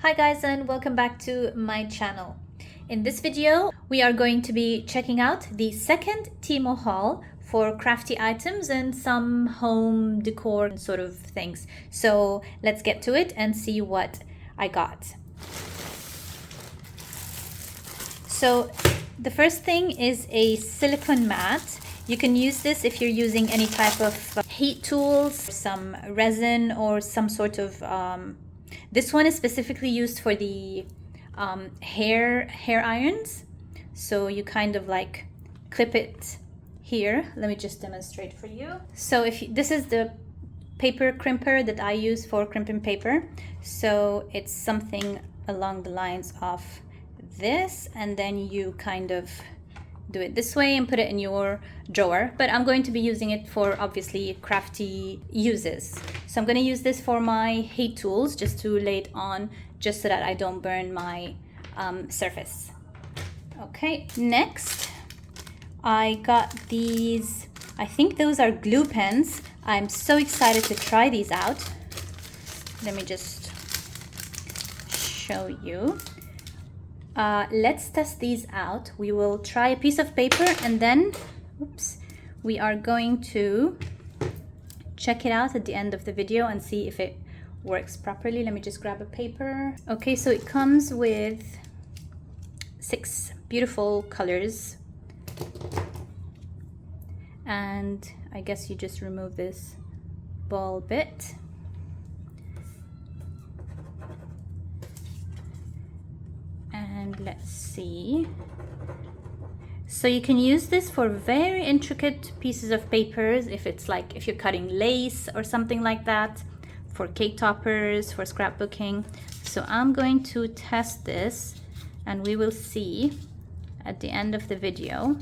Hi guys, and welcome back to my channel. In this video, we are going to be checking out the second Temu haul for crafty items and some home decor sort of things. So let's get to it and see what I got. So the first thing is a silicone mat. You can use this if you're using any type of heat tools, some resin, or some sort of this one is specifically used for the hair irons. So you kind of like clip it here. Let me just demonstrate for you. So this is the paper crimper that I use for crimping paper. So it's something along the lines of this, and then you kind of do it this way and put it in your drawer. But I'm going to be using it for obviously crafty uses. So I'm going to use this for my heat tools, just to lay it on, just so that I don't burn my surface. Okay, next I got these, I think those are glue pens. I'm so excited to try these out. Let me just show you. Let's test these out. We will try a piece of paper and then, we are going to check it out at the end of the video and see if it works properly. Let me just grab a paper. Okay, so it comes with 6 beautiful colors. And I guess you just remove this ball bit. And let's see. So you can use this for very intricate pieces of papers, if you're cutting lace or something like that, for cake toppers, for scrapbooking. So I'm going to test this and we will see at the end of the video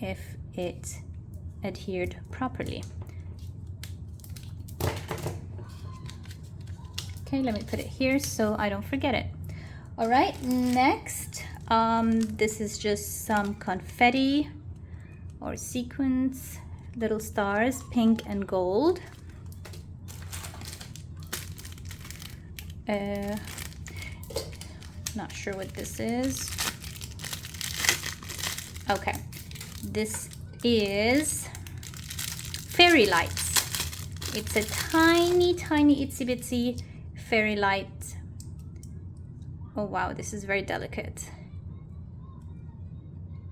if it adhered properly. Okay, let me put it here so I don't forget it. All right, next, this is just some confetti or sequins, little stars, pink and gold. Not sure what this is. Okay, this is fairy lights. It's a tiny itsy bitsy fairy light. Oh wow, this is very delicate.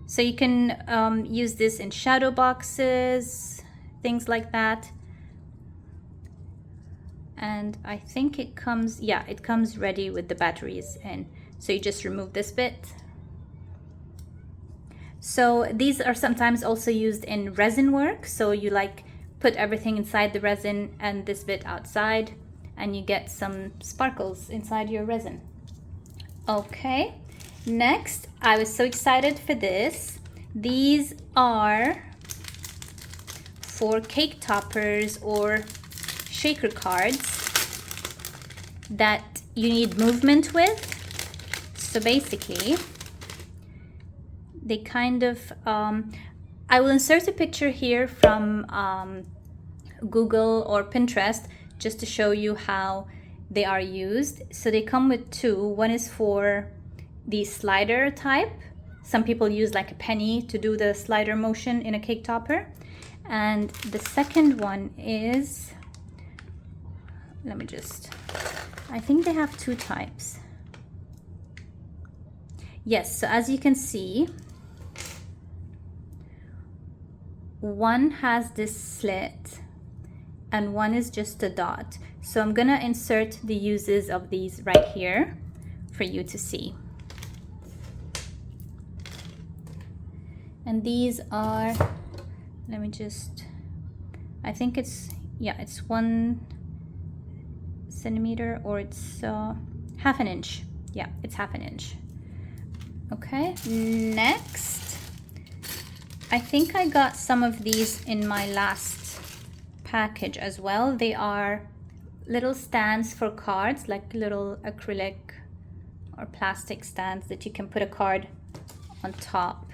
So you can use this in shadow boxes, things like that. And I think it comes, yeah, it comes ready with the batteries in. So you just remove this bit. So these are sometimes also used in resin work. So you like put everything inside the resin and this bit outside, and you get some sparkles inside your resin. Okay, next, I was so excited for this. These are for cake toppers or shaker cards that you need movement with. So basically, they kind of, I will insert a picture here from Google or Pinterest just to show you how they are used. So they come with 2. One is for the slider type. Some people use like a penny to do the slider motion in a cake topper. And the second one is, I think they have 2 types. Yes, so as you can see, one has this slit and one is just a dot. So I'm gonna insert the uses of these right here for you to see. And these are, let me just, I think it's, yeah, it's 1 centimeter, or it's half an inch. Yeah, it's half an inch. Okay, next, I think I got some of these in my last package as well. They are little stands for cards, like little acrylic or plastic stands that you can put a card on top,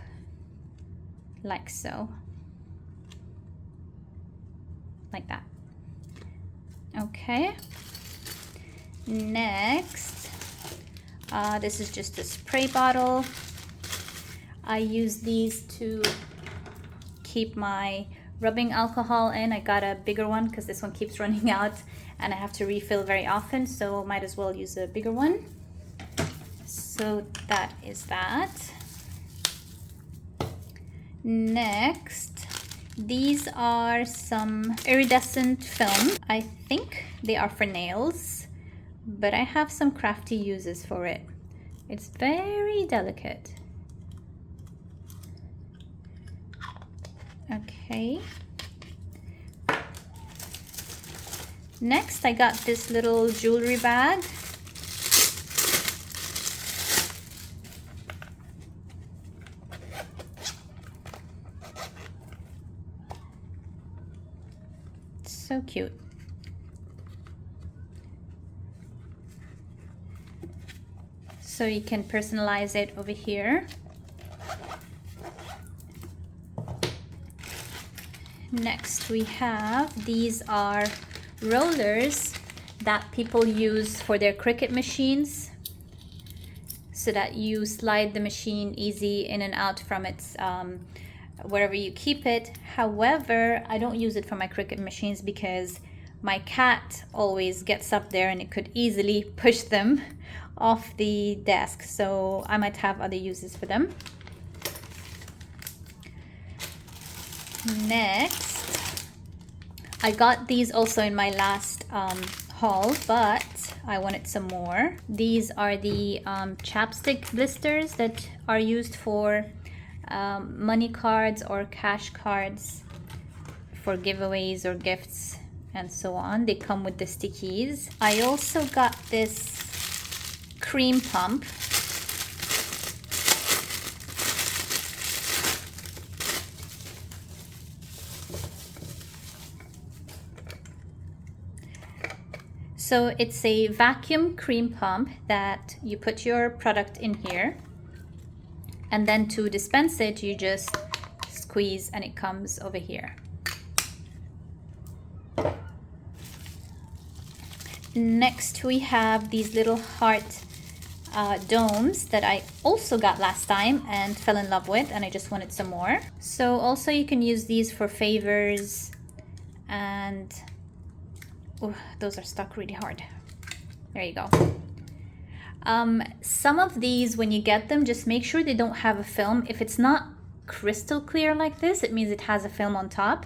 like so, like that. Okay. Next, this is just a spray bottle. I use these to keep my rubbing alcohol in. I got a bigger one because this one keeps running out and I have to refill very often, so might as well use a bigger one. So that is that. Next, these are some iridescent film. I think they are for nails, but I have some crafty uses for it. It's very delicate. Okay. Next, I got this little jewelry bag. So cute. So you can personalize it over here. Next we have, these are rollers that people use for their Cricut machines, so that you slide the machine easy in and out from its wherever you keep it. However, I don't use it for my Cricut machines because my cat always gets up there and it could easily push them off the desk, so I might have other uses for them. Next, I got these also in my last haul, but I wanted some more. These are the chapstick blisters that are used for money cards or cash cards for giveaways or gifts and so on. They come with the stickies. I also got this cream pump. So it's a vacuum cream pump that you put your product in here, and then to dispense it you just squeeze and it comes over here. Next we have these little heart domes that I also got last time and fell in love with, and I just wanted some more. So also you can use these for favors, and those are stuck really hard. There you go. Some of these, when you get them, just make sure they don't have a film. If it's not crystal clear like this, it means it has a film on top.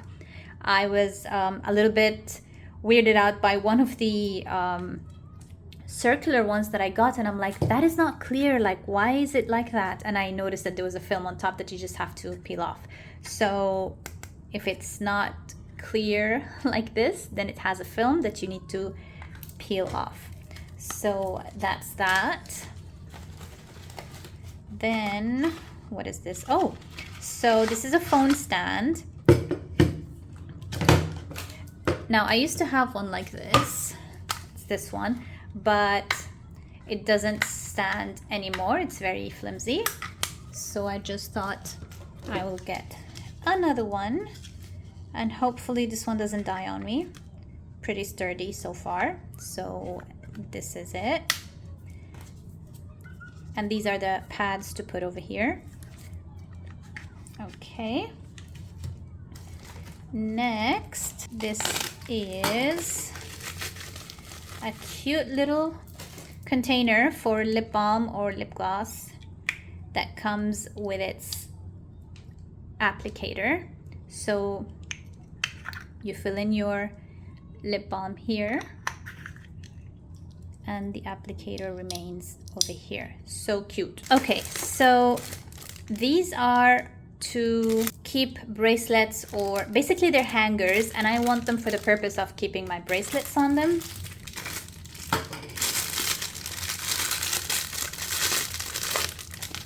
I was a little bit weirded out by one of the circular ones that I got, and I'm like, that is not clear, like why is it like that? And I noticed that there was a film on top that you just have to peel off. So if it's not clear like this, then it has a film that you need to peel off. So that's that. Then what is this? Oh, so this is a phone stand. Now I used to have one like this. It's this one, but it doesn't stand anymore. It's very flimsy. So I just thought I will get another one, and hopefully this one doesn't die on me. Pretty sturdy so far. So this is it. And these are the pads to put over here. Okay. Next, this is a cute little container for lip balm or lip gloss that comes with its applicator. So you fill in your lip balm here and the applicator remains over here. So cute. Okay, so these are to keep bracelets, or basically they're hangers, and I want them for the purpose of keeping my bracelets on them.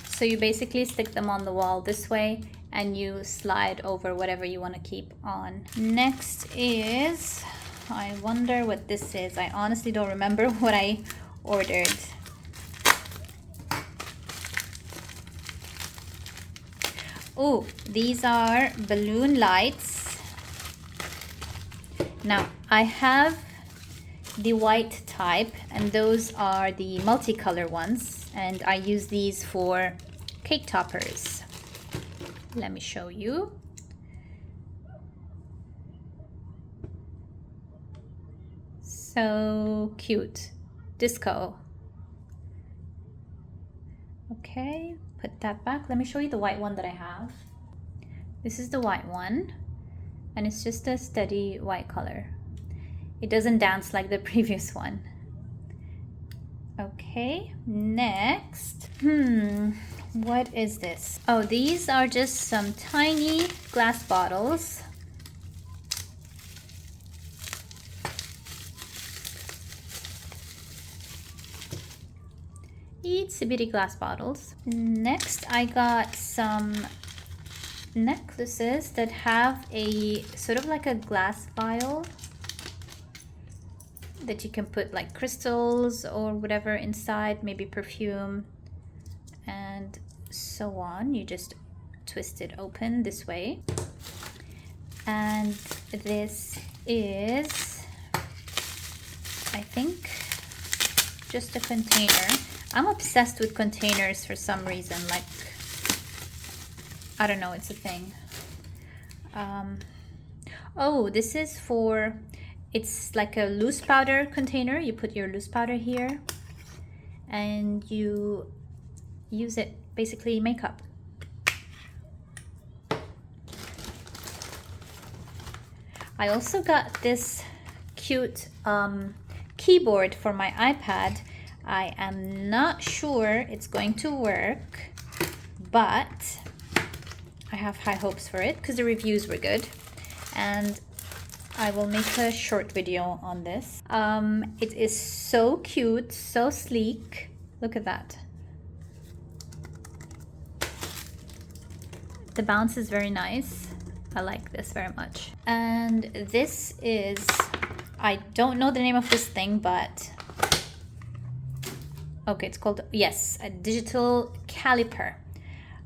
So you basically stick them on the wall this way and you slide over whatever you want to keep on. Next is, I wonder what this is. I honestly don't remember what I ordered. Oh, these are balloon lights. Now I have the white type, and those are the multicolor ones, and I use these for cake toppers. Let me show you. So cute. Disco. Okay, put that back. Let me show you the white one that I have. This is the white one, and it's just a steady white color. It doesn't dance like the previous one. Okay, next. What is this? Oh, these are just some tiny glass bottles. Itsy bitty glass bottles. Next, I got some necklaces that have a sort of like a glass vial that you can put like crystals or whatever inside, maybe perfume and so on. You just twist it open this way. And this is, I think, just a container. I'm obsessed with containers for some reason, like, I don't know, it's a thing. Oh, this is for, it's like a loose powder container. You put your loose powder here and you use it, basically makeup. I also got this cute keyboard for my iPad. I am not sure it's going to work, but I have high hopes for it because the reviews were good, and I will make a short video on this. It is so cute, so sleek. Look at that. The bounce is very nice. I like this very much. And this is, I don't know the name of this thing, but okay, it's called, yes, a digital caliper.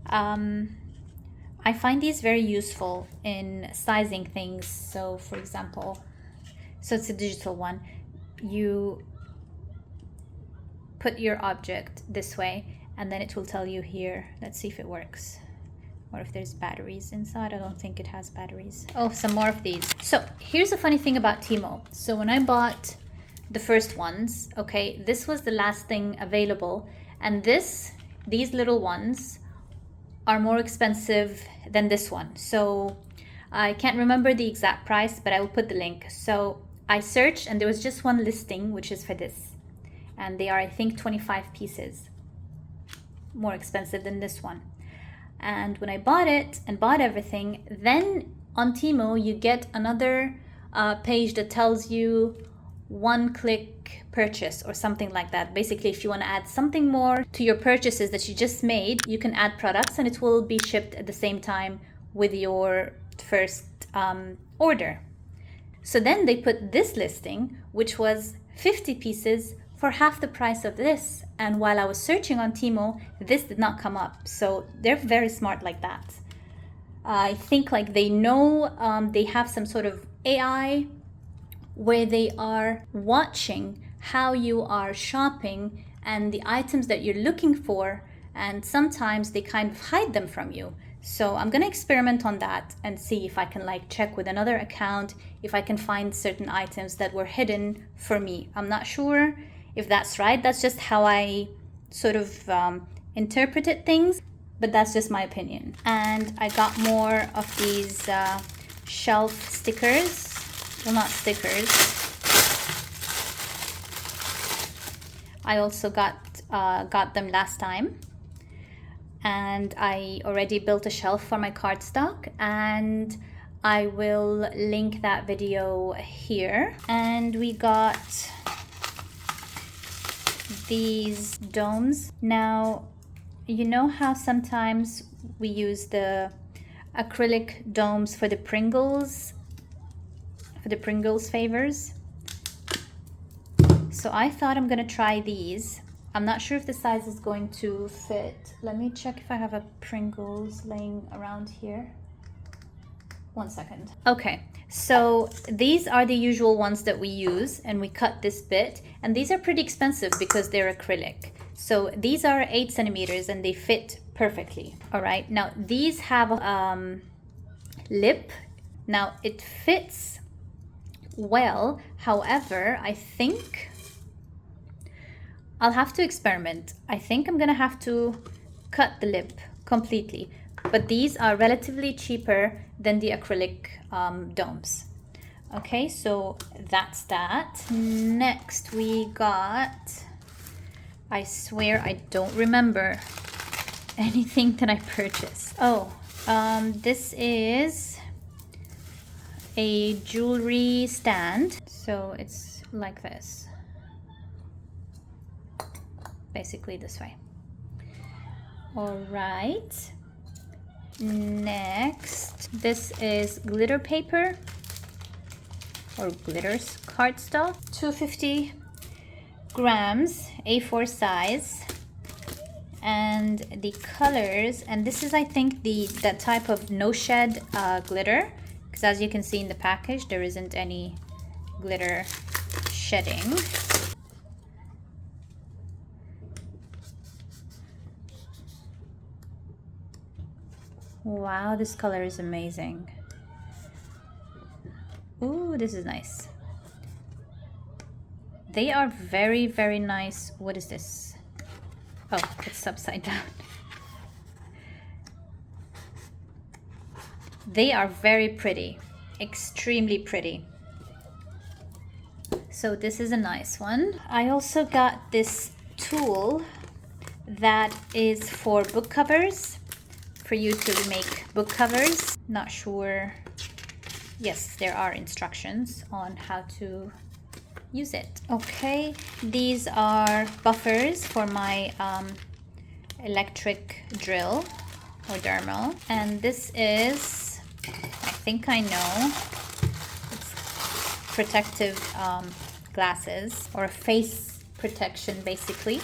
I find these very useful in sizing things. So for example, so it's a digital one. You put your object this way and then it will tell you here. Let's see if it works. Or if there's batteries inside. I don't think it has batteries. Oh, some more of these. So here's the funny thing about Temu. So when I bought the first ones, okay, this was the last thing available, and these little ones are more expensive than this one. So I can't remember the exact price, but I will put the link. So I searched and there was just one listing, which is for this, and they are, I think, 25 pieces more expensive than this one. And when I bought it and bought everything, then on Temu you get another page that tells you one-click purchase or something like that. Basically, if you want to add something more to your purchases that you just made, you can add products and it will be shipped at the same time with your first order. So then they put this listing, which was 50 pieces for half the price of this. And while I was searching on Temu, this did not come up. So they're very smart like that. I think like they know, they have some sort of AI where they are watching how you are shopping and the items that you're looking for, and sometimes they kind of hide them from you. So I'm gonna experiment on that and see if I can like check with another account if I can find certain items that were hidden for me. I'm not sure if that's right. That's just how I sort of interpreted things, but that's just my opinion. And I got more of these shelf stickers. Well, not stickers. I also got them last time, and I already built a shelf for my cardstock, and I will link that video here. And we got these domes. Now, you know how sometimes we use the acrylic domes for the Pringles favors? So I thought I'm gonna try these. I'm not sure if the size is going to fit. Let me check if I have a Pringles laying around here. 1 second. Okay, so these are the usual ones that we use, and we cut this bit, and these are pretty expensive because they're acrylic. So these are 8 centimeters and they fit perfectly. All right, now these have a lip. Now it fits well, however, I think I'll have to experiment. I think I'm gonna have to cut the lip completely, but these are relatively cheaper than the acrylic domes. Okay, so that's that. Next we got, I swear I don't remember anything that I purchased. Oh, this is a jewelry stand. So it's like this, basically this way. All right, next, this is glitter paper or glitters cardstock, 250 grams, A4 size, and the colors, and this is I think that type of no shed glitter, because as you can see in the package there isn't any glitter shedding. Wow, this color is amazing. Ooh, this is nice. They are very, very nice. What is this? Oh, it's upside down. They are very pretty, extremely pretty. So this is a nice one. I also got this tool that is for book covers, for you to make book covers. Not sure. Yes, there are instructions on how to use it. Okay, these are buffers for my electric drill or dermal, and this is, I think I know, it's protective glasses, or a face protection basically,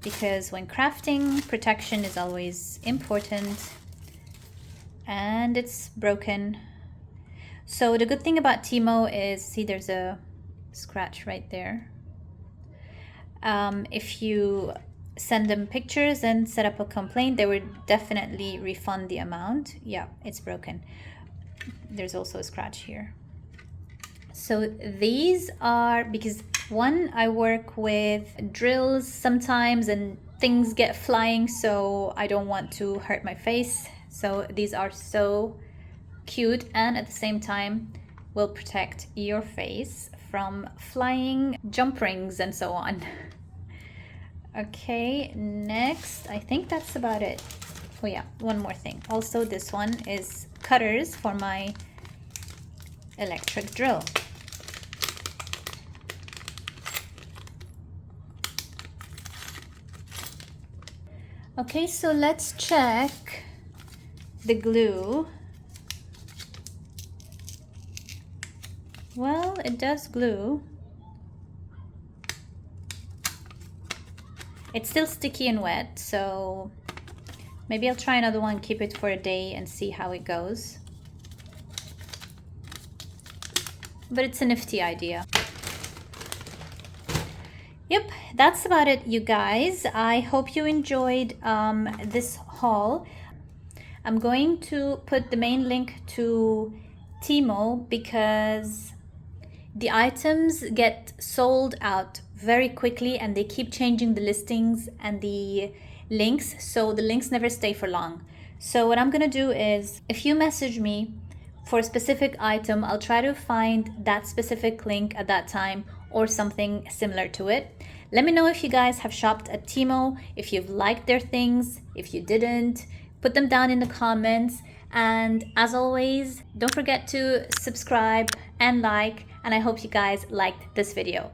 because when crafting, protection is always important, and it's broken. So the good thing about Temu is, see, there's a scratch right there. If you send them pictures and set up a complaint, they would definitely refund the amount. Yeah, it's broken. There's also a scratch here. So these are, because one, I work with drills sometimes and things get flying, so I don't want to hurt my face. So these are so cute, and at the same time will protect your face from flying jump rings and so on. Okay, next, I think that's about it. Oh yeah, one more thing. Also, this one is cutters for my electric drill. Okay, so let's check the glue. Well, it does glue. It's still sticky and wet, so maybe I'll try another one, keep it for a day and see how it goes. But it's a nifty idea. Yep, that's about it, you guys. I hope you enjoyed this haul. I'm going to put the main link to Temu because the items get sold out very quickly and they keep changing the listings and the links, so the links never stay for long. So what I'm gonna do is, if you message me for a specific item, I'll try to find that specific link at that time or something similar to it. Let me know if you guys have shopped at Temu, if you've liked their things, if you didn't. Put them down in the comments, and as always, don't forget to subscribe and like, and I hope you guys liked this video.